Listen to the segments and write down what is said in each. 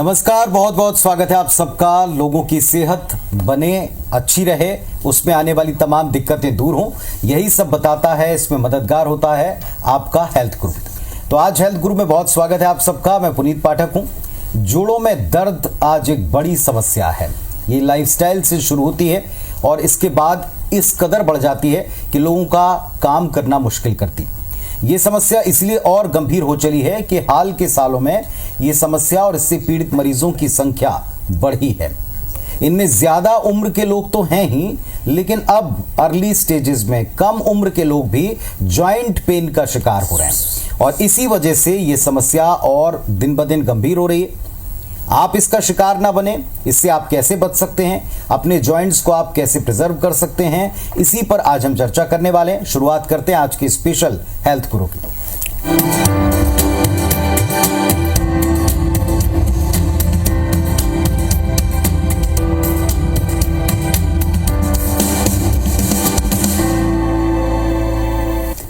नमस्कार, बहुत बहुत स्वागत है आप सबका। लोगों की सेहत बने, अच्छी रहे, उसमें आने वाली तमाम दिक्कतें दूर हों, यही सब बताता है, इसमें मददगार होता है आपका हेल्थ गुरु। तो आज हेल्थ गुरु में बहुत स्वागत है आप सबका। मैं पुनीत पाठक हूं। जोड़ों में दर्द आज एक बड़ी समस्या है। ये लाइफस्टाइल से शुरू होती है और इसके बाद इस कदर बढ़ जाती है कि लोगों का काम करना मुश्किल करती। ये समस्या इसलिए और गंभीर हो चली है कि हाल के सालों में ये समस्या और इससे पीड़ित मरीजों की संख्या बढ़ी है। इनमें ज्यादा उम्र के लोग तो हैं ही, लेकिन अब अर्ली स्टेजेस में कम उम्र के लोग भी जॉइंट पेन का शिकार हो रहे हैं और इसी वजह से ये समस्या और दिन ब दिन गंभीर हो रही है। आप इसका शिकार ना बने, इससे आप कैसे बच सकते हैं, अपने जॉइंट्स को आप कैसे प्रिजर्व कर सकते हैं, इसी पर आज हम चर्चा करने वाले हैं। शुरुआत करते हैं आज के स्पेशल हेल्थ गुरु की।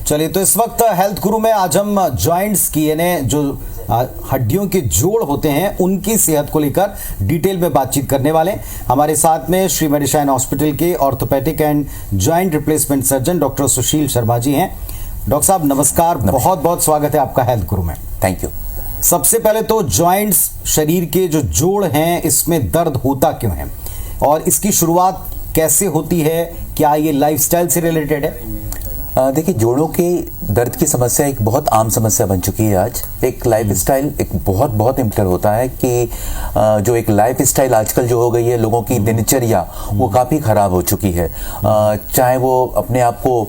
चलिए, तो इस वक्त हेल्थ गुरु में आज हम जॉइंट्स की यानी जो हड्डियों के जोड़ होते हैं उनकी सेहत को लेकर डिटेल में बातचीत करने वाले। हमारे साथ में श्री मेडिशाइन हॉस्पिटल के orthopaedic and joint replacement surgeon doctor Sushil Sharma ji हैं। डॉक्टर साहब नमस्कार, बहुत बहुत स्वागत है आपका हेल्थ गुरु में। Thank you. सबसे पहले तो जॉइंट्स, शरीर के जो जोड़ हैं, इसमें दर्द होता क्यों है और इसकी शुरुआत कैसे होती है? क्या ये लाइफस्टाइल से रिलेटेड है? देखिए, जोड़ों के दर्द की समस्या एक बहुत आम समस्या बन चुकी है आज। एक लाइफस्टाइल एक बहुत इम्पोर्टेंट होता है कि जो एक लाइफस्टाइल आजकल जो हो गई है, लोगों की दिनचर्या वो काफ़ी ख़राब हो चुकी है। चाहे वो अपने आप को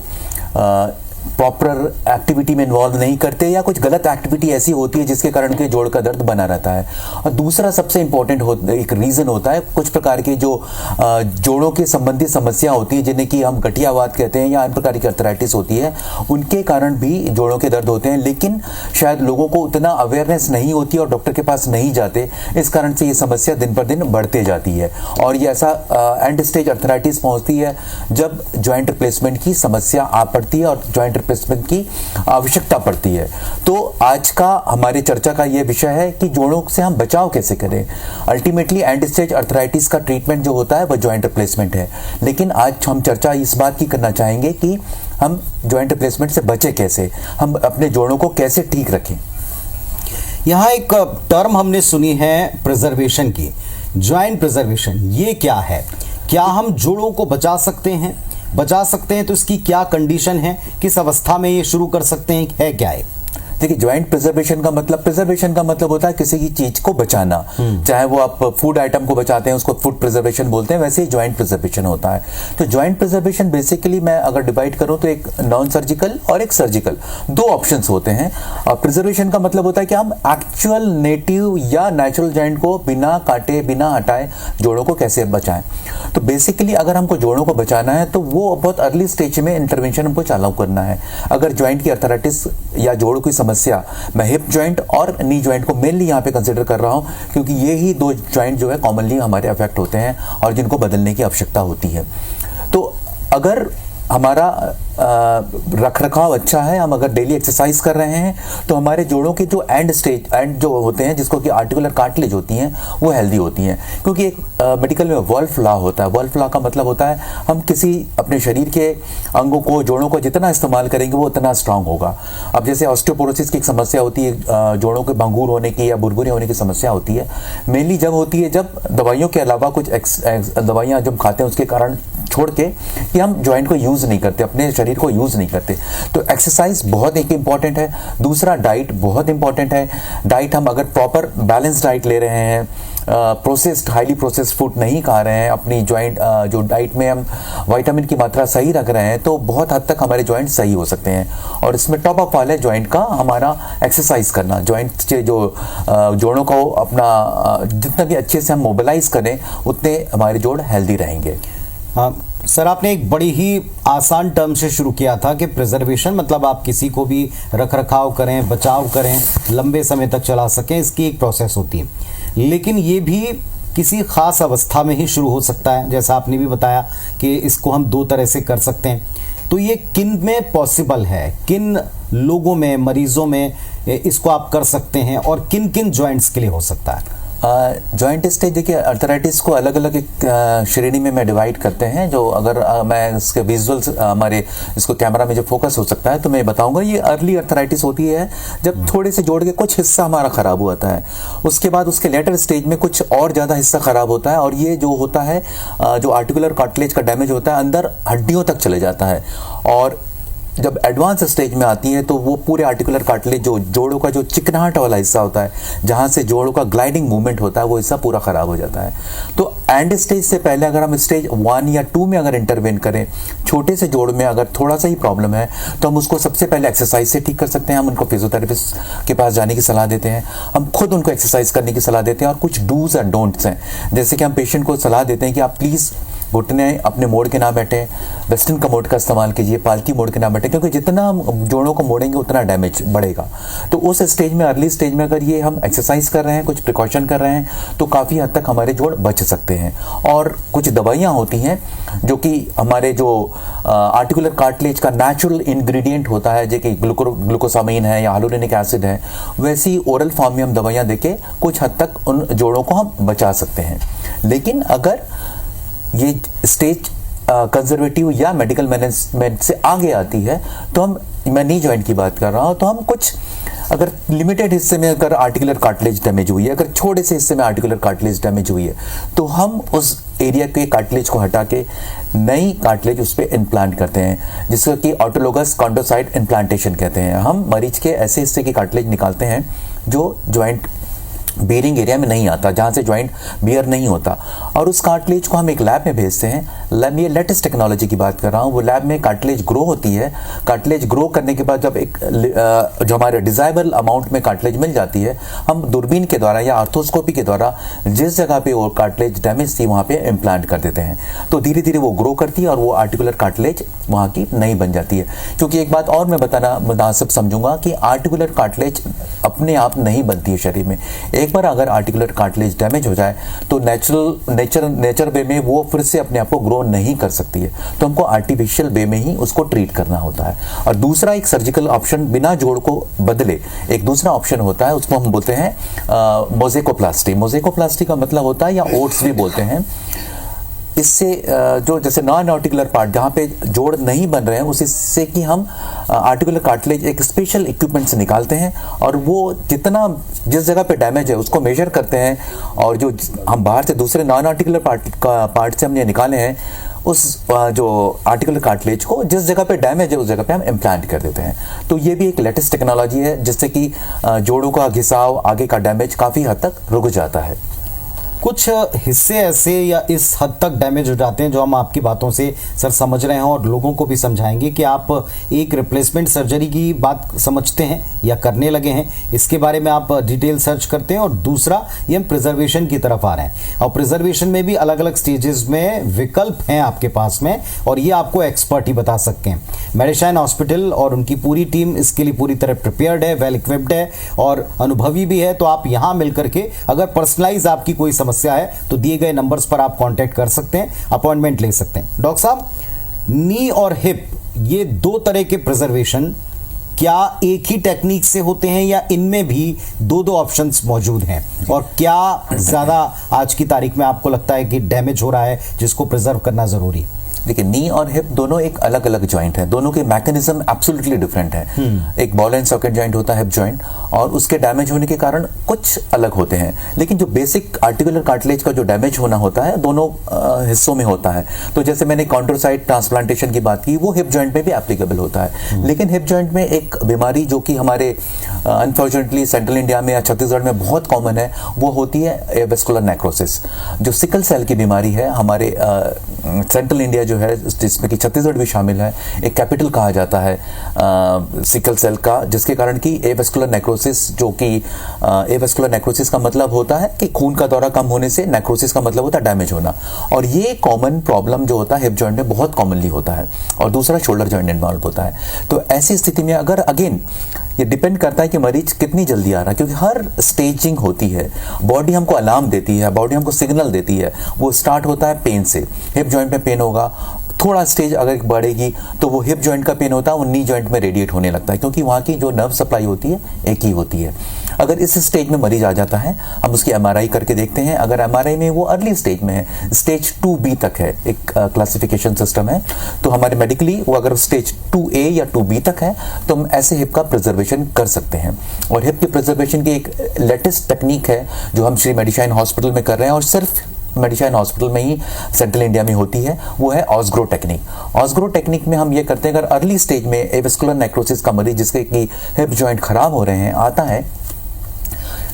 प्रॉपर एक्टिविटी में इन्वॉल्व नहीं करते या कुछ गलत एक्टिविटी ऐसी होती है जिसके कारण के जोड़ का दर्द बना रहता है। और दूसरा सबसे इम्पोर्टेंट एक रीज़न होता है कुछ प्रकार के जो जोड़ों के संबंधी समस्या होती है, जिन्हें कि हम गठियावात कहते हैं या अन्य प्रकार की अर्थराइटिस होती है, उनके कारण भी जोड़ों के दर्द होते हैं। लेकिन शायद लोगों को उतना अवेयरनेस नहीं होती और डॉक्टर के पास नहीं जाते, इस कारण से ये समस्या दिन पर दिन बढ़ते जाती है और ये ऐसा एंड स्टेज अर्थराइटिस पहुँचती है जब जॉइंट रिप्लेसमेंट की समस्या आ पड़ती है और जॉइंट रिप्लेसमेंट की आवश्यकता पड़ती है। तो आज का हमारी चर्चा का यह विषय है कि जोड़ों से हम बचाव कैसे करें। अल्टीमेटली एंड स्टेज अर्थराइटिस का ट्रीटमेंट जो होता है वह जॉइंट रिप्लेसमेंट है, लेकिन आज हम चर्चा इस बात की करना चाहेंगे कि हम जॉइंट रिप्लेसमेंट से बचे कैसे, हम अपने जोड़ों को कैसे ठीक रखें। यहाँ एक टर्म हमने सुनी है प्रिजर्वेशन की, जॉइंट प्रिजर्वेशन। ये क्या है? क्या हम जोड़ों को बचा सकते हैं तो इसकी क्या कंडीशन है, किस अवस्था में ये शुरू कर सकते हैं, है क्या है? देखिए, जॉइंट प्रिजर्वेशन का मतलब होता है किसी की चीज को बचाना। चाहे वो आप फूड आइटम को बचाते हैं उसको फूड प्रिजर्वेशन बोलते हैं, वैसे ही जॉइंट प्रिजर्वेशन होता है। तो जॉइंट प्रिजर्वेशन बेसिकली मैं अगर डिवाइड करूं तो एक नॉन सर्जिकल और एक सर्जिकल, दो ऑप्शंस होते हैं। प्रिजर्वेशन का मतलब होता है कि हम एक्चुअल नेटिव या नेचुरल जॉइंट को बिना काटे बिना हटाए जोड़ों को कैसे बचाएं। तो बेसिकली अगर हमको जोड़ों को बचाना है तो वो बहुत अर्ली स्टेज में इंटरवेंशन हमको चालू करना है। अगर जॉइंट की अर्थराइटिस या जोड़ों की समस्या, मैं हिप जॉइंट और नी जॉइंट को मेनली यहां पे कंसीडर कर रहा हूं क्योंकि ये ही दो जॉइंट जो है कॉमनली हमारे अफेक्ट होते हैं और जिनको बदलने की आवश्यकता होती है। तो अगर हमारा रखरखाव अच्छा है, हम अगर डेली एक्सरसाइज कर रहे हैं तो हमारे जोड़ों के जो एंड जो होते हैं, जिसको कि आर्टिकुलर कार्टिलेज होती हैं, वो हेल्दी होती हैं। क्योंकि एक मेडिकल में वॉल्फ लॉ होता है। वॉल्फ लॉ का मतलब होता है हम किसी अपने शरीर के अंगों को, जोड़ों को जितना इस्तेमाल करेंगे वो उतना स्ट्रांग होगा। अब जैसे ऑस्टियोपोरोसिस की एक समस्या होती है, जोड़ों के भंगूर होने की या बुरबुरे होने की समस्या होती है, मेनली जब होती है जब दवाइयों के अलावा कुछ दवाइयाँ जब खाते हैं उसके कारण छोड़ के कि हम जॉइंट को यूज नहीं करते, अपने शरीर को यूज नहीं करते। तो एक्सरसाइज बहुत एक इंपॉर्टेंट है। दूसरा डाइट बहुत इंपॉर्टेंट है। डाइट हम अगर प्रॉपर बैलेंस डाइट ले रहे हैं, प्रोसेस्ड हाईली प्रोसेस्ड फूड नहीं खा रहे हैं, अपनी जॉइंट जो डाइट में हम विटामिन की मात्रा सही रख रहे हैं, तो बहुत हद तक हमारे जॉइंट सही हो सकते हैं। और इसमें टॉप अप वाले जॉइंट का हमारा एक्सरसाइज करना, जॉइंट से जो जोड़ों को अपना जितना भी अच्छे से हम मोबिलाइज करें उतने हमारे जोड़ हेल्दी रहेंगे। सर, आपने एक बड़ी ही आसान टर्म से शुरू किया था कि प्रिजर्वेशन मतलब आप किसी को भी रखरखाव करें, बचाव करें, लंबे समय तक चला सकें, इसकी एक प्रोसेस होती है। लेकिन ये भी किसी खास अवस्था में ही शुरू हो सकता है, जैसा आपने भी बताया कि इसको हम दो तरह से कर सकते हैं। तो ये किन में पॉसिबल है, किन लोगों में, मरीजों में इसको आप कर सकते हैं और किन किन जॉइंट्स के लिए हो सकता है? जॉइंट स्टेज देखिए, अर्थराइटिस को अलग अलग एक श्रेणी में मैं डिवाइड करते हैं। जो अगर मैं इसके विजुअल्स हमारे इसको कैमरा में जो फोकस हो सकता है तो मैं बताऊंगा, ये अर्ली अर्थराइटिस होती है जब थोड़े से जोड़ के कुछ हिस्सा हमारा खराब होता है। उसके बाद उसके लेटर स्टेज में कुछ और ज़्यादा हिस्सा खराब होता है, और ये जो होता है जो आर्टिकुलर कार्टिलेज का डैमेज होता है अंदर हड्डियों तक चले जाता है। और जब एडवांस स्टेज में आती है तो वो पूरे आर्टिकुलर कार्टिलेज, जो जोड़ों का जो चिकनाहट वाला हिस्सा होता है, जहां से जोड़ों का ग्लाइडिंग मूवमेंट होता है, वो हिस्सा पूरा खराब हो जाता है। तो एंड स्टेज से पहले अगर हम स्टेज 1 या 2 में अगर इंटरवेन करें, छोटे से जोड़ में अगर थोड़ा सा ही प्रॉब्लम है तो हम उसको सबसे पहले एक्सरसाइज से ठीक कर सकते हैं। हम उनको फिजियोथेरेपिस्ट के पास जाने की सलाह देते हैं, हम खुद उनको एक्सरसाइज करने की सलाह देते हैं, और कुछ डूज एंड डोंट्स हैं। जैसे कि हम पेशेंट को सलाह देते हैं कि आप प्लीज़ घुटने अपने मोड़ के ना बैठें, वेस्टर्न कमोड का इस्तेमाल कीजिए, पालकी मोड़ के ना बैठें, क्योंकि जितना हम जोड़ों को मोड़ेंगे उतना डैमेज बढ़ेगा। तो उस स्टेज में, अर्ली स्टेज में अगर ये हम एक्सरसाइज कर रहे हैं, कुछ प्रिकॉशन कर रहे हैं, तो काफ़ी हद तक हमारे जोड़ बच सकते हैं। और कुछ दवाइयाँ होती हैं जो कि हमारे जो आर्टिकुलर कार्टिलेज का नेचुरल इंग्रेडिएंट होता है, जो कि ग्लूकोसामाइन है या हाइलुरोनिक एसिड है, वैसी ओरल फॉर्म में हम दवाइयाँ देके कुछ हद तक उन जोड़ों को हम बचा सकते हैं। लेकिन अगर ये स्टेज कंजर्वेटिव या मेडिकल मैनेजमेंट से आगे आती है तो मैं नी जॉइंट की बात कर रहा हूँ, तो हम कुछ अगर लिमिटेड हिस्से में अगर आर्टिकुलर कार्टिलेज डैमेज हुई है, अगर छोटे से हिस्से में आर्टिकुलर कार्टिलेज डैमेज हुई है, तो हम उस एरिया के कार्टिलेज को हटा के नई कार्टिलेज उस पर इम्प्लांट करते हैं, जिसको कि ऑटोलोगस कॉन्ड्रोसाइट इम्प्लांटेशन कहते हैं। हम मरीज के ऐसे हिस्से की कार्टिलेज निकालते हैं जो ज्वाइंट बेयरिंग एरिया में नहीं आता, जहाँ से ज्वाइंट बेयर नहीं होता, और उस कार्टिलेज को हम एक लैब में भेजते हैं। लैब में लेटेस्ट टेक्नोलॉजी की बात कर रहा हूँ, वो लैब में कार्टिलेज ग्रो होती है। कार्टिलेज ग्रो करने के बाद जब एक जो हमारे डिजायरेबल अमाउंट में कार्टिलेज मिल जाती है, हम दूरबीन के द्वारा या आर्थोस्कोपी के द्वारा जिस जगह पे वो कार्टिलेज डैमेज थी वहाँ पे इम्प्लांट कर देते हैं। तो धीरे धीरे वो ग्रो करती है और वो आर्टिकुलर कार्टिलेज वहाँ की नई बन जाती है। क्योंकि एक बात और मैं बताना मुनासिब समझूंगा कि आर्टिकुलर कार्टिलेज अपने आप नहीं बनती है शरीर में। एक बार अगर आर्टिकुलर कार्टिलेज डैमेज हो जाए तो नेचर वे में वो फिर से अपने आप को ग्रो नहीं कर सकती है, तो हमको आर्टिफिशियल वे में ही उसको ट्रीट करना होता है। और दूसरा एक सर्जिकल ऑप्शन बिना जोड़ को बदले एक दूसरा ऑप्शन होता है, उसको हम बोलते हैं मोज़ेकोप्लास्टी। मोज़ेकोप्लास्टी का मतलब होता है, या ओट्स भी बोलते हैं, इससे जो जैसे नॉन आर्टिकुलर पार्ट जहाँ पे जोड़ नहीं बन रहे हैं उससे कि हम आर्टिकुलर कार्टिलेज एक स्पेशल इक्विपमेंट से निकालते हैं, और वो जितना जिस जगह पे डैमेज है उसको मेजर करते हैं, और जो हम बाहर से दूसरे नॉन आर्टिकुलर पार्ट से हमने निकाले हैं उस जो आर्टिकुलर कार्टिलेज को जिस जगह पे डैमेज है उस जगह पे हम इम्प्लांट कर देते हैं। तो ये भी एक लेटेस्ट टेक्नोलॉजी है जिससे कि जोड़ों का घिसाव, आगे का डैमेज काफ़ी हद तक रुक जाता है। कुछ हिस्से ऐसे या इस हद तक डैमेज हो जाते हैं जो हम आपकी बातों से सर समझ रहे हैं, और लोगों को भी समझाएंगे कि आप एक रिप्लेसमेंट सर्जरी की बात समझते हैं या करने लगे हैं, इसके बारे में आप डिटेल सर्च करते हैं। और दूसरा ये हम प्रिजर्वेशन की तरफ आ रहे हैं, और प्रिजर्वेशन में भी अलग अलग स्टेजेस में विकल्प हैं आपके पास में, और ये आपको एक्सपर्ट ही बता सकते हैं। मेडिशाइन हॉस्पिटल और उनकी पूरी टीम इसके लिए पूरी तरह प्रिपेयर्ड है, वेल इक्विप्ड है और अनुभवी भी है। तो आप यहाँ मिलकर के अगर पर्सनलाइज आपकी कोई समस्या है तो दिए गए नंबर्स पर आप कांटेक्ट कर सकते हैं, अपॉइंटमेंट ले सकते हैं। डॉक्टर साहब, नी और हिप ये दो तरह के प्रिजर्वेशन क्या एक ही टेक्निक से होते हैं या इनमें भी दो ऑप्शंस मौजूद हैं, और क्या ज्यादा आज की तारीख में आपको लगता है कि डैमेज हो रहा है जिसको प्रिजर्व करना जरूरी है? देखिए, नी और हिप दोनों एक अलग अलग जॉइंट है, दोनों के मैकेनिज्म एब्सोल्युटली डिफरेंट है। एक बॉल एंड सॉकेट जॉइंट होता है हिप जॉइंट, और उसके डैमेज होने के कारण कुछ अलग होते हैं, लेकिन जो बेसिक आर्टिकुलर कार्टिलेज का जो डैमेज होना होता है दोनों हिस्सों में होता है। तो जैसे मैंने कॉन्ड्रोसाइट ट्रांसप्लांटेशन की बात की, वो हिप जॉइंट में भी एप्लीकेबल होता है। लेकिन हिप जॉइंट में एक बीमारी जो कि हमारे अनफॉर्चुनेटली सेंट्रल इंडिया में या छत्तीसगढ़ में बहुत कॉमन है, वो होती है एवेस्कुलर नेक्रोसिस, जो सिकल सेल की बीमारी है। हमारे सेंट्रल इंडिया जो है जिसमें कि छत्तीसगढ़ भी शामिल है, एक कैपिटल कहा जाता है सिकल सेल का, जिसके कारण कि एवेस्कुलर नेक्रोसिस, जो कि एवेस्कुलर नेक्रोसिस का मतलब होता है कि खून का दौरा कम होने से, नेक्रोसिस का मतलब होता है डैमेज होना, और ये कॉमन प्रॉब्लम जो होता है हिप जॉइंट में बहुत कॉमनली होता है। और दूसरा शोल्डर जॉइंट इन्वॉल्व होता है। तो ऐसी स्थिति में अगर अगेन ये डिपेंड करता है कि मरीज कितनी जल्दी आ रहा है, क्योंकि हर स्टेजिंग होती है, बॉडी हमको अलार्म देती है, बॉडी हमको सिग्नल देती है। वो स्टार्ट होता है पेन से, हिप जॉइंट में पेन होगा, थोड़ा स्टेज अगर बढ़ेगी तो वो हिप जॉइंट का पेन होता है वो नी जॉइंट में रेडिएट होने लगता है, क्योंकि वहाँ की जो नर्व सप्लाई होती है एक ही होती है। अगर इस स्टेज में मरीज आ जाता है, हम उसकी एमआरआई करके देखते हैं। अगर एमआरआई में वो अर्ली स्टेज में है, स्टेज 2B तक है, एक क्लासिफिकेशन सिस्टम है, तो हमारे मेडिकली वो अगर स्टेज 2A या 2B तक है तो हम ऐसे हिप का प्रिजर्वेशन कर सकते हैं। और हिप के प्रिजर्वेशन की एक लेटेस्ट टेक्निक है जो हम श्री मेडिशाइन हॉस्पिटल में कर रहे हैं, और सिर्फ मेडिशाइन हॉस्पिटल में ही सेंट्रल इंडिया में होती है, वो है ऑस्ग्रो टेक्निक। ऑस्ग्रो टेक्निक में हम ये करते हैं, अगर अर्ली स्टेज में एविस्कुलर नेक्रोसिस का मरीज जिसके कि हिप जॉइंट खराब हो रहे हैं आता है,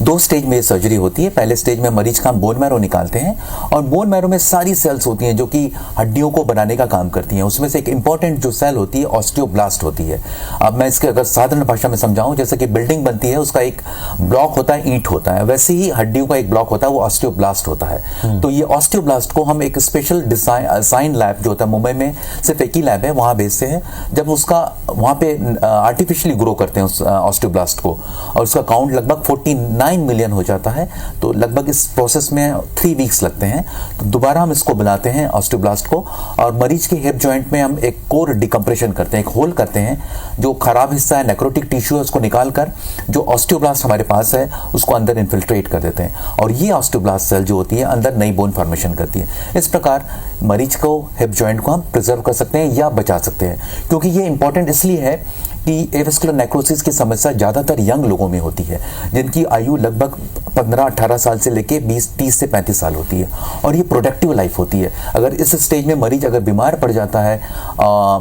2 स्टेज में सर्जरी होती है। पहले स्टेज में मरीज का हम बोन मैरो निकालते हैं, और बोन मैरो में सारी सेल्स होती हैं जो कि हड्डियों को बनाने का काम करती हैं। उसमें से एक इंपॉर्टेंट जो सेल होती है ऑस्टियोब्लास्ट होती है। अब मैं इसके अगर साधारण भाषा में समझाऊं, जैसे कि बिल्डिंग बनती है, उसका एक ब्लॉक होता है, ईंट होता है, वैसे ही हड्डियों का एक ब्लॉक होता है, वो ऑस्टियोब्लास्ट होता है। तो ये ऑस्टियोब्लास्ट को हम एक स्पेशल डिजाइन लैब जो होता है, मुंबई में सिर्फ एक ही लैब है, वहां भेजते हैं। जब उसका वहां पे आर्टिफिशियली ग्रो करते हैं उस ऑस्टियोब्लास्ट को, और उसका काउंट लगभग 49 मिलियन हो जाता है, तो लगभग इस प्रोसेस में 3 वीक्स लगते हैं। तो दोबारा हम इसको बनाते हैं ऑस्टियोब्लास्ट को, और मरीज के हिप जॉइंट में हम एक कोर डिकम्प्रेशन करते हैं, एक होल करते हैं, जो खराब हिस्सा है, नेक्रोटिक टिश्यू है, उसको निकालकर जो ऑस्टियोब्लास्ट हमारे पास है उसको अंदर इन्फिल्ट्रेट कर देते हैं, और ये ऑस्टियोब्लास्ट सेल जो होती है अंदर नई बोन फॉर्मेशन करती है। इस प्रकार मरीज को हिप जॉइंट को हम प्रिजर्व कर सकते हैं या बचा सकते हैं, क्योंकि ये इंपॉर्टेंट इसलिए है कि एविस्कुलर नेक्रोसिस की समस्या ज़्यादातर यंग लोगों में होती है, जिनकी आयु लगभग 15-18 साल से लेके 20-30 से 35 साल होती है, और ये प्रोडक्टिव लाइफ होती है। अगर इस स्टेज में मरीज अगर बीमार पड़ जाता है,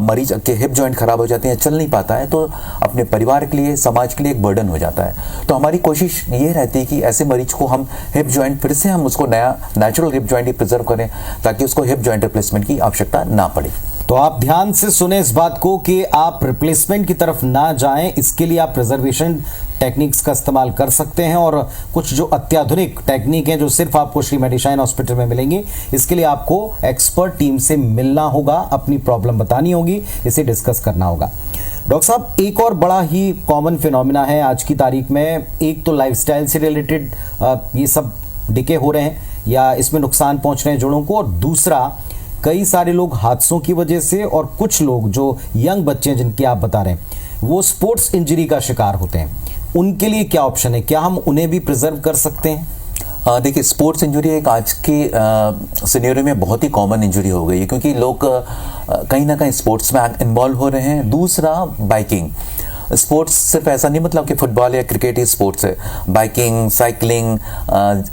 मरीज के हिप जॉइंट खराब हो जाते हैं, चल नहीं पाता है, तो अपने परिवार के लिए, समाज के लिए एक बर्डन हो जाता है। तो हमारी कोशिश ये रहती है कि ऐसे मरीज को हम हिप जॉइंट फिर से हम उसको नया नेचुरल हिप जॉइंट ही प्रिजर्व करें, ताकि उसको हिप जॉइंट रिप्लेसमेंट की आवश्यकता ना पड़े। तो आप ध्यान से सुने इस बात को कि आप रिप्लेसमेंट की तरफ ना जाएं, इसके लिए आप प्रिजर्वेशन टेक्निक्स का इस्तेमाल कर सकते हैं। और कुछ जो अत्याधुनिक टेक्निक हैं जो सिर्फ आपको श्री मेडिशाइन हॉस्पिटल में मिलेंगी, इसके लिए आपको एक्सपर्ट टीम से मिलना होगा, अपनी प्रॉब्लम बतानी होगी, इसे डिस्कस करना होगा। डॉक्टर साहब, एक और बड़ा ही कॉमन फिनोमिना है आज की तारीख में, एक तो लाइफस्टाइल से रिलेटेड ये सब डिके हो रहे हैं या इसमें नुकसान पहुंच रहे हैं जोड़ों को, और दूसरा कई सारे लोग हादसों की वजह से, और कुछ लोग जो यंग बच्चे हैं जिनकी आप बता रहे हैं, वो स्पोर्ट्स इंजरी का शिकार होते हैं। उनके लिए क्या ऑप्शन है? क्या हम उन्हें भी प्रिजर्व कर सकते हैं? देखिए, स्पोर्ट्स इंजरी एक आज के सिनेरियो में बहुत ही कॉमन इंजरी हो गई है, क्योंकि लोग कहीं ना कहीं स्पोर्ट्स में इन्वॉल्व हो रहे हैं। दूसरा, बाइकिंग। स्पोर्ट्स सिर्फ ऐसा नहीं मतलब कि फुटबॉल या क्रिकेट ही स्पोर्ट्स है, biking, cycling,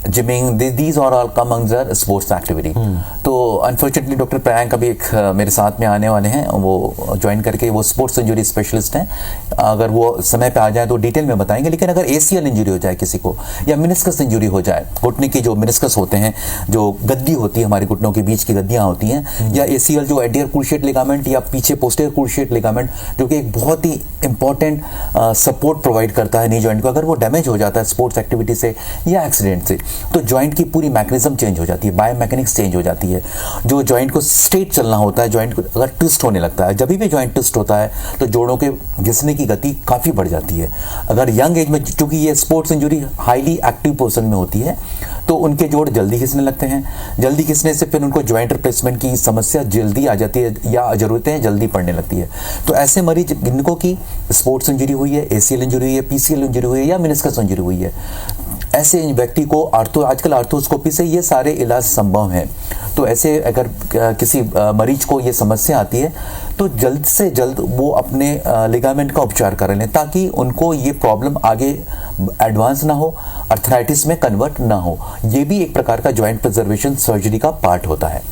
gyming, these are all come under sports activity. तो अनफॉर्चुनेटली डॉक्टर प्रियांक अभी एक मेरे साथ में आने वाले हैं, वो ज्वाइन करके, वो स्पोर्ट्स इंजरी स्पेशलिस्ट हैं। अगर वो समय पे आ जाए तो डिटेल में बताएंगे। लेकिन अगर ACL इंजरी हो जाए किसी को, या मिनिस्कस इंजरी हो जाए, घुटने की जो मिनिस्कस होते हैं, जो गद्दी होती है हमारे घुटनों के बीच की गद्दियां होती हैं, या ACL जो एडियर क्रूशिएट लिगामेंट या पीछे पोस्टीरियर क्रूशिएट लिगामेंट, जो कि एक बहुत ही इंपॉर्टेंट सपोर्ट प्रोवाइड करता है नी जॉइंट को, अगर वो डैमेज हो जाता है स्पोर्ट्स एक्टिविटी से या एक्सीडेंट से, तो जॉइंट की पूरी मैकेनिज्म चेंज हो जाती है, बायोमैकेनिक्स चेंज हो जाती है। जो जॉइंट को स्ट्रेट चलना होता है, जॉइंट को अगर ट्विस्ट होने लगता है, जब भी जॉइंट ट्विस्ट होता है तो जोड़ों के घिसने की गति काफ़ी बढ़ जाती है। अगर यंग एज में, चूंकि ये sports injury highly active person में होती है, तो उनके जोड़ जल्दी घिसने लगते हैं। जल्दी घिसने से फिर उनको जॉइंट रिप्लेसमेंट की समस्या जल्दी आ जाती है, या ज़रूरतें जल्दी पड़ने लगती है। तो ऐसे मरीज जिनको की स्पोर्ट्स इंजरी हुई है, ACL इंजरी हुई है, PCL इंजरी हुई है, या मिनिस्कस इंजरी हुई है, ऐसे व्यक्ति को आजकल आर्थोस्कोपी से ये सारे इलाज संभव हैं। तो ऐसे अगर किसी मरीज को ये समस्या आती है, तो जल्द से जल्द वो अपने लिगामेंट का उपचार कर लें, ताकि उनको ये प्रॉब्लम आगे एडवांस ना हो, अर्थराइटिस में कन्वर्ट ना हो। ये भी एक प्रकार का जॉइंट प्रिजर्वेशन सर्जरी का पार्ट होता है।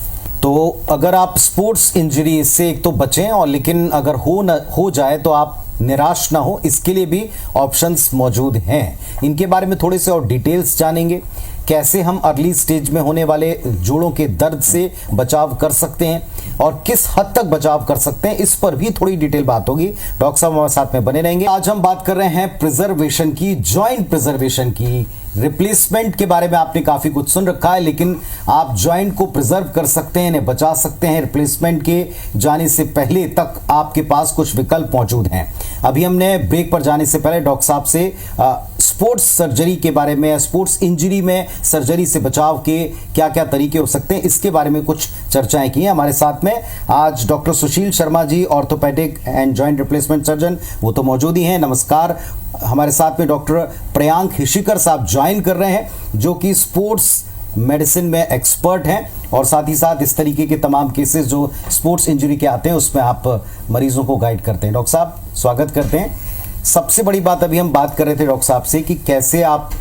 तो अगर आप स्पोर्ट्स इंजरी से एक तो बचें, और लेकिन अगर हो जाए तो आप निराश ना हो, इसके लिए भी ऑप्शंस मौजूद हैं। इनके बारे में थोड़े से और डिटेल्स जानेंगे, कैसे हम अर्ली स्टेज में होने वाले जोड़ों के दर्द से बचाव कर सकते हैं और किस हद तक बचाव कर सकते हैं, इस पर भी थोड़ी डिटेल बात होगी। डॉक्टर साहब हमारे साथ में बने रहेंगे। आज हम बात कर रहे हैं प्रिजर्वेशन की, जॉइंट प्रिजर्वेशन की। रिप्लेसमेंट के बारे में आपने काफी कुछ सुन रखा है, लेकिन आप जॉइंट को प्रिजर्व कर सकते हैं, इन्हें बचा सकते हैं। रिप्लेसमेंट के जाने से पहले तक आपके पास कुछ विकल्प मौजूद हैं। अभी हमने ब्रेक पर जाने से पहले डॉक्टर साहब से स्पोर्ट्स सर्जरी के बारे में, स्पोर्ट्स इंजरी में सर्जरी से बचाव के क्या क्या तरीके हो सकते हैं, इसके बारे में कुछ चर्चाएं की हैं। हमारे साथ में आज doctor Sushil Sharma ji, orthopaedic and joint replacement surgeon, वो तो मौजूद ही हैं। नमस्कार। हमारे साथ में डॉक्टर प्रियांक हिशिकर साहब ज्वाइन कर रहे हैं, जो कि स्पोर्ट्स मेडिसिन में एक्सपर्ट हैं और साथ ही साथ इस तरीके के तमाम केसेस जो स्पोर्ट्स इंजरी के आते हैं उसमें आप मरीजों को गाइड करते हैं। डॉक्टर साहब स्वागत करते हैं। सबसे बड़ी बात अभी हम बात कर रहे थे डॉक्टर साहब से कि कैसे आप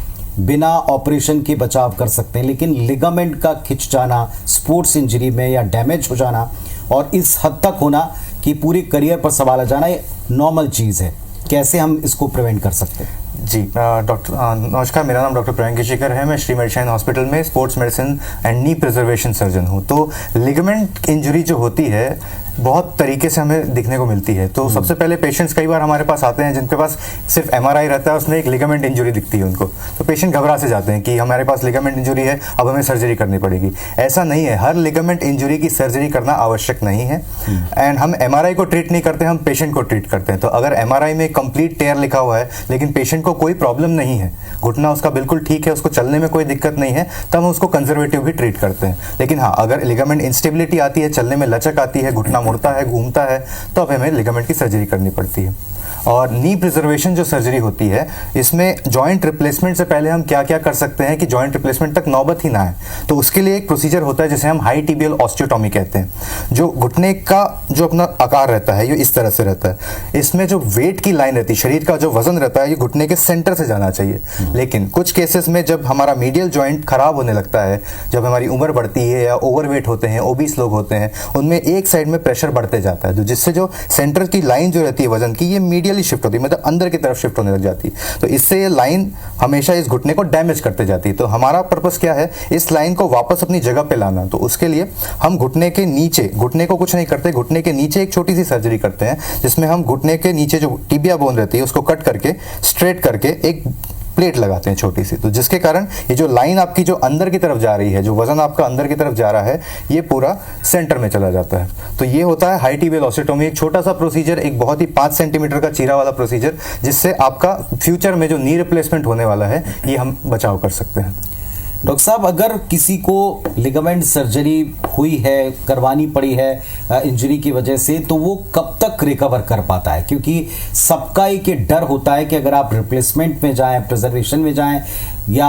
बिना ऑपरेशन के बचाव कर सकते हैं, लेकिन लिगामेंट का खिंच जाना स्पोर्ट्स इंजरी में या डैमेज हो जाना और इस हद तक होना कि पूरे करियर पर सवाल आ जाना, ये नॉर्मल चीज़ है। कैसे हम इसको प्रिवेंट कर सकते हैं? जी डॉक्टर नमस्कार, मेरा नाम डॉक्टर प्रियांक हिशिकर है। मैं श्री मेडिशाइन हॉस्पिटल में sports medicine and knee preservation surgeon हूँ। तो लिगामेंट इंजरी जो होती है बहुत तरीके से हमें दिखने को मिलती है। तो सबसे पहले पेशेंट्स कई बार हमारे पास आते हैं जिनके पास सिर्फ एमआरआई रहता है, उसमें एक लिगामेंट इंजरी दिखती है उनको, तो पेशेंट घबरा से जाते हैं कि हमारे पास लिगामेंट इंजरी है, अब हमें सर्जरी करनी पड़ेगी। ऐसा नहीं है, हर लिगामेंट इंजरी की सर्जरी करना आवश्यक नहीं है। एंड हम एमआरआई को ट्रीट नहीं करते, हम पेशेंट को ट्रीट करते हैं। तो अगर एमआरआई में कंप्लीट टेयर लिखा हुआ है लेकिन पेशेंट को कोई प्रॉब्लम नहीं है, घुटना उसका बिल्कुल ठीक है, उसको चलने में कोई दिक्कत नहीं है, तब हम उसको कंजर्वेटिव भी ट्रीट करते हैं। लेकिन हाँ, अगर लिगामेंट इंस्टेबिलिटी आती है, चलने में लचक आती है, घुटना मुड़ता है, घूमता है, तो अब हमें लिगामेंट की सर्जरी करनी पड़ती है। और नी प्रिजर्वेशन जो सर्जरी होती है, इसमें जॉइंट रिप्लेसमेंट से पहले हम क्या क्या कर सकते हैं कि जॉइंट रिप्लेसमेंट तक नौबत ही ना आए। तो उसके लिए एक प्रोसीजर होता है जिसे हम हाई टिबियल ऑस्टियोटॉमी कहते हैं। जो घुटने का जो अपना आकार रहता है ये इस तरह से रहता है। इसमें जो वेट की लाइन रहती है, शरीर का जो वजन रहता है, ये घुटने के सेंटर से जाना चाहिए। लेकिन कुछ केसेस में जब हमारा मीडियल जॉइंट खराब होने लगता है, जब हमारी उम्र बढ़ती है या ओवरवेट होते हैं, ओबीस लोग होते हैं, उनमें एक साइड में प्रेशर बढ़ते जाता है, तो जिससे जो सेंटर की लाइन जो रहती है वजन की, ये मीडियल शिफ्ट होती है, मतलब अंदर की तरफ शिफ्ट होने लग जाती है। तो इससे ये लाइन हमेशा इस घुटने को डैमेज करते जाती है। तो हमारा पर्पस क्या है, इस लाइन को वापस अपनी जगह पे लाना। तो उसके लिए हम घुटने के नीचे, घुटने को कुछ नहीं करते, घुटने के नीचे एक छोटी सी सर्जरी करते हैं जिसमें हम घुटने के नीचे जो टिबिया बोन रहती है उसको कट करके स्ट्रेट करके एक प्लेट लगाते हैं छोटी सी। तो जिसके कारण ये जो लाइन आपकी जो अंदर की तरफ जा रही है, जो वजन आपका अंदर की तरफ जा रहा है, ये पूरा सेंटर में चला जाता है। तो ये होता है हाई टिबियल ऑस्टियोटॉमी, एक छोटा सा प्रोसीजर, एक बहुत ही 5 सेंटीमीटर का चीरा वाला प्रोसीजर, जिससे आपका फ्यूचर में जो नी रिप्लेसमेंट होने वाला है ये हम बचाव कर सकते हैं। डॉक्टर साहब, अगर किसी को लिगामेंट सर्जरी हुई है, करवानी पड़ी है इंजरी की वजह से, तो वो कब तक रिकवर कर पाता है? क्योंकि सबका एक ये डर होता है कि अगर आप रिप्लेसमेंट में जाएं, प्रिजर्वेशन में जाएं, या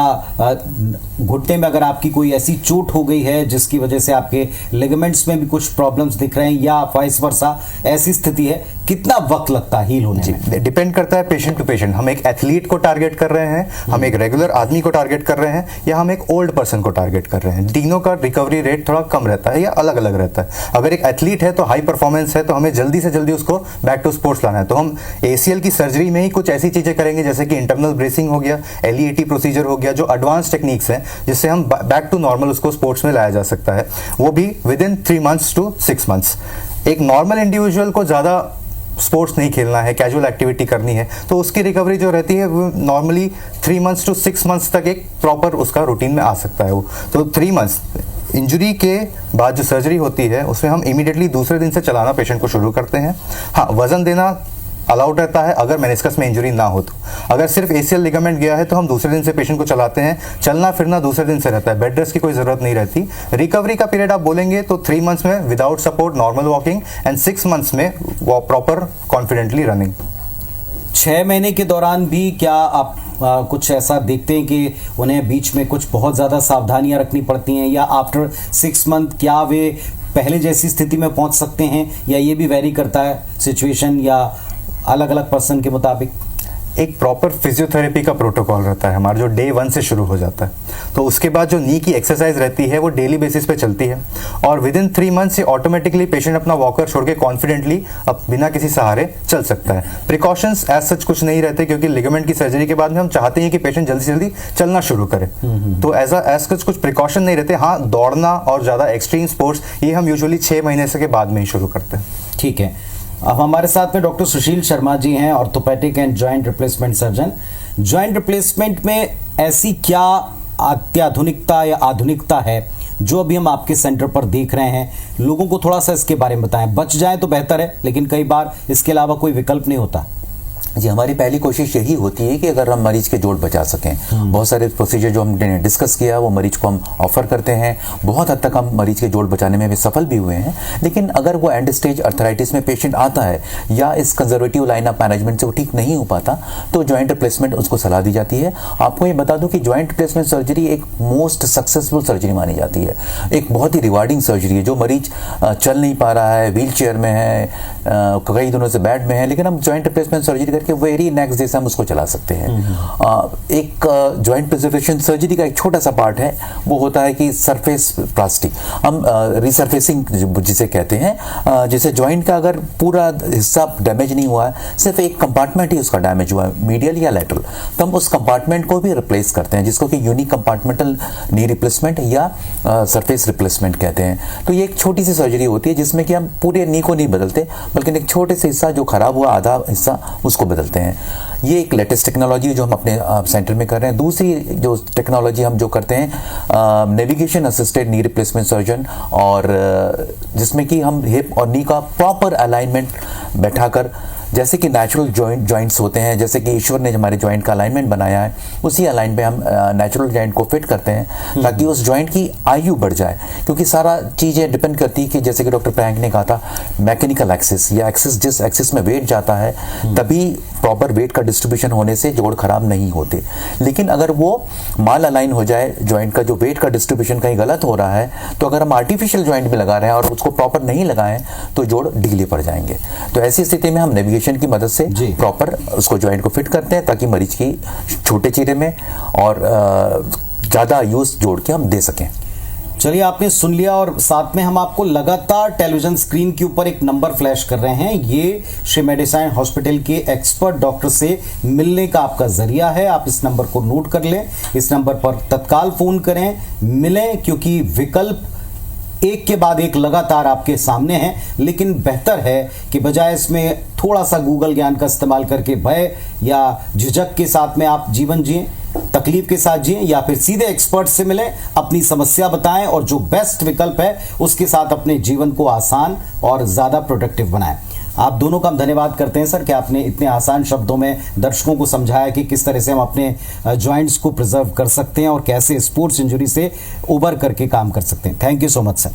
घुटने में अगर आपकी कोई ऐसी चोट हो गई है जिसकी वजह से आपके लिगामेंट्स में भी कुछ प्रॉब्लम्स दिख रहे हैं या वाइस वर्सा, ऐसी स्थिति है, कितना वक्त लगता है हील होने में? डिपेंड करता है पेशेंट टू पेशेंट। हम एक एथलीट को टारगेट कर रहे हैं, हम एक रेगुलर आदमी को टारगेट कर रहे हैं, या हम एक ओल्ड पर्सन को टारगेट कर रहे हैं। तीनों का रिकवरी रेट थोड़ा कम रहता है या अलग अलग रहता है। अगर एक एथलीट है तो हाई परफॉर्मेंस है, तो हमें जल्दी से जल्दी उसको बैक टू स्पोर्ट्स लाना है, तो हम एसीएल की सर्जरी में ही कुछ ऐसी चीजें करेंगे जैसे कि इंटरनल ब्रेसिंग हो गया, एलईएटी प्रोसीजर हो गया, जो एडवांस टेक्निक्स हैं जिससे हम बैक टू नॉर्मल उसको स्पोर्ट्स में लाया जा सकता है, वो भी with in 3 months to 6 months। एक नॉर्मल इंडिविजुअल को ज्यादा स्पोर्ट्स नहीं खेलना है, कैजुअल एक्टिविटी करनी है, तो उसकी रिकवरी जो रहती है वो नॉर्मली 3 months to 6 months तक एक प्रॉपर उसका रूटीन में आ सकता है। वो तो 3 months इंजरी के बाद जो सर्जरी होती है उसमें हम इमीडिएटली दूसरे दिन से चलाना पेशेंट को शुरू करते हैं। हाँ, वजन देना अलाउड रहता है अगर मेनिस्कस में इंजरी ना हो तो। अगर सिर्फ एसीएल लिगामेंट गया है तो हम दूसरे दिन से पेशेंट को चलाते हैं। चलना फिरना दूसरे दिन से रहता है, बेड रेस्ट की कोई जरूरत नहीं रहती। रिकवरी का पीरियड आप बोलेंगे तो 3 months में without support normal walking, and 6 months में प्रॉपर कॉन्फिडेंटली रनिंग। 6 महीने के दौरान भी क्या आप कुछ ऐसा देखते हैं कि उन्हें बीच में कुछ बहुत ज़्यादा सावधानियां रखनी पड़ती हैं, या आफ्टर 6 month क्या वे पहले जैसी स्थिति में पहुंच सकते हैं, या ये भी वेरी करता है सिचुएशन या अलग अलग पर्सन के मुताबिक? एक प्रॉपर फिजियोथेरेपी का प्रोटोकॉल रहता है हमारा, जो डे 1 से शुरू हो जाता है। तो उसके बाद जो नी की एक्सरसाइज रहती है वो डेली बेसिस पे चलती है, और विद इन 3 months से ऑटोमेटिकली पेशेंट अपना वॉकर छोड़ के कॉन्फिडेंटली अब बिना किसी सहारे चल सकता है। प्रिकॉशंस एज सच कुछ नहीं रहते, क्योंकि लिगामेंट की सर्जरी के बाद में हम चाहते हैं कि पेशेंट जल्दी से जल्दी चलना शुरू करे। तो एज सच कुछ प्रिकॉशन नहीं रहते। हाँ, दौड़ना और ज़्यादा एक्सट्रीम स्पोर्ट्स ये हम यूजुअली 6 महीने से के बाद में ही शुरू करते हैं। ठीक है, अब हमारे साथ में डॉक्टर सुशील शर्मा जी हैं, orthopaedic and joint replacement surgeon. Joint replacement में ऐसी क्या अत्याधुनिकता या आधुनिकता है जो अभी हम आपके सेंटर पर देख रहे हैं? लोगों को थोड़ा सा इसके बारे में बताएं। बच जाए तो बेहतर है, लेकिन कई बार इसके अलावा कोई विकल्प नहीं होता। जी, हमारी पहली कोशिश यही होती है कि अगर हम मरीज के जोड़ बचा सकें, बहुत सारे प्रोसीजर जो हमने डिस्कस किया वो मरीज को हम ऑफर करते हैं। बहुत हद तक हम मरीज के जोड़ बचाने में भी सफल भी हुए हैं। लेकिन अगर वो एंड स्टेज अर्थराइटिस में पेशेंट आता है या इस कंजर्वेटिव लाइन ऑफ मैनेजमेंट से वो ठीक नहीं हो पाता तो जॉइंट रिप्लेसमेंट उसको सलाह दी जाती है। आपको ये बता दूं कि जॉइंट रिप्लेसमेंट सर्जरी एक मोस्ट सक्सेसफुल सर्जरी मानी जाती है, एक बहुत ही रिवार्डिंग सर्जरी है। जो मरीज चल नहीं पा रहा है, व्हील चेयर में है, कई दिनों से बेड में है, लेकिन हम जॉइंट रिप्लेसमेंट सर्जरी करके वेरी नेक्स्ट डे से हम उसको चला सकते हैं। एक जॉइंट प्रिजर्वेशन सर्जरी का एक छोटा सा पार्ट है, वो होता है कि सरफेस प्लास्टिक, हम रिसर्फेसिंग जिसे कहते हैं, जिसे जॉइंट का अगर पूरा हिस्सा डैमेज नहीं हुआ है, सिर्फ एक कंपार्टमेंट ही उसका डैमेज हुआ है, मीडियल या लैटरल, तो हम उस कंपार्टमेंट को भी रिप्लेस करते हैं, जिसको कि यूनिक कंपार्टमेंटल नी रिप्लेसमेंट या सरफेस रिप्लेसमेंट कहते हैं। तो ये एक छोटी सी सर्जरी होती है जिसमें कि हम पूरे नी को नहीं बदलते, बल्कि एक छोटे से हिस्सा जो खराब हुआ आधा हिस्सा उसको बदलते हैं। ये एक लेटेस्ट टेक्नोलॉजी है जो हम अपने सेंटर में कर रहे हैं। दूसरी जो टेक्नोलॉजी हम जो करते हैं, navigation assisted knee replacement surgeon, और जिसमें कि हम हिप और नी का प्रॉपर अलाइनमेंट बैठाकर, जैसे कि नेचुरल जॉइंट्स होते हैं, जैसे कि ईश्वर ने हमारे जॉइंट का अलाइनमेंट बनाया है, उसी अलाइन पे हम नेचुरल जॉइंट को फिट करते हैं ताकि उस जॉइंट की आयु बढ़ जाए। क्योंकि सारा चीज़ें डिपेंड करती है कि जैसे कि डॉक्टर प्रैंक ने कहा था, मैकेनिकल एक्सिस या एक्सिस, जिस एक्सिस में वेट जाता है तभी प्रॉपर वेट का डिस्ट्रीब्यूशन होने से जोड़ खराब नहीं होते। लेकिन अगर वो माल अलाइन हो जाए, जॉइंट का जो वेट का डिस्ट्रीब्यूशन कहीं गलत हो रहा है, तो अगर हम आर्टिफिशियल जॉइंट में लगा रहे हैं और उसको प्रॉपर नहीं लगाएं तो जोड़ ढीले पड़ जाएंगे। तो ऐसी स्थिति में हम नेविगेशन की मदद से प्रॉपर उसको जॉइंट को फिट करते हैं ताकि मरीज की छोटे चीरे में और ज्यादा यूज जोड़ के हम दे सकें। चलिए, आपने सुन लिया, और साथ में हम आपको लगातार टेलीविजन स्क्रीन के ऊपर एक नंबर फ्लैश कर रहे हैं। ये श्री मेडिसाइन हॉस्पिटल के एक्सपर्ट डॉक्टर से मिलने का आपका जरिया है। आप इस नंबर को नोट कर लें, इस नंबर पर तत्काल फोन करें, मिलें, क्योंकि विकल्प एक के बाद एक लगातार आपके सामने हैं। लेकिन बेहतर है कि बजाय इसमें थोड़ा सा गूगल ज्ञान का इस्तेमाल करके भय या झिझक के साथ में आप जीवन जिएं, तकलीफ के साथ जिएं, या फिर सीधे एक्सपर्ट से मिलें, अपनी समस्या बताएं और जो बेस्ट विकल्प है उसके साथ अपने जीवन को आसान और ज़्यादा प्रोडक्टिव बनाएं। आप दोनों का हम धन्यवाद करते हैं सर कि आपने इतने आसान शब्दों में दर्शकों को समझाया कि किस तरह से हम अपने जॉइंट्स को प्रिजर्व कर सकते हैं और कैसे स्पोर्ट्स इंजरी से उबर करके काम कर सकते हैं। Thank you so much sir.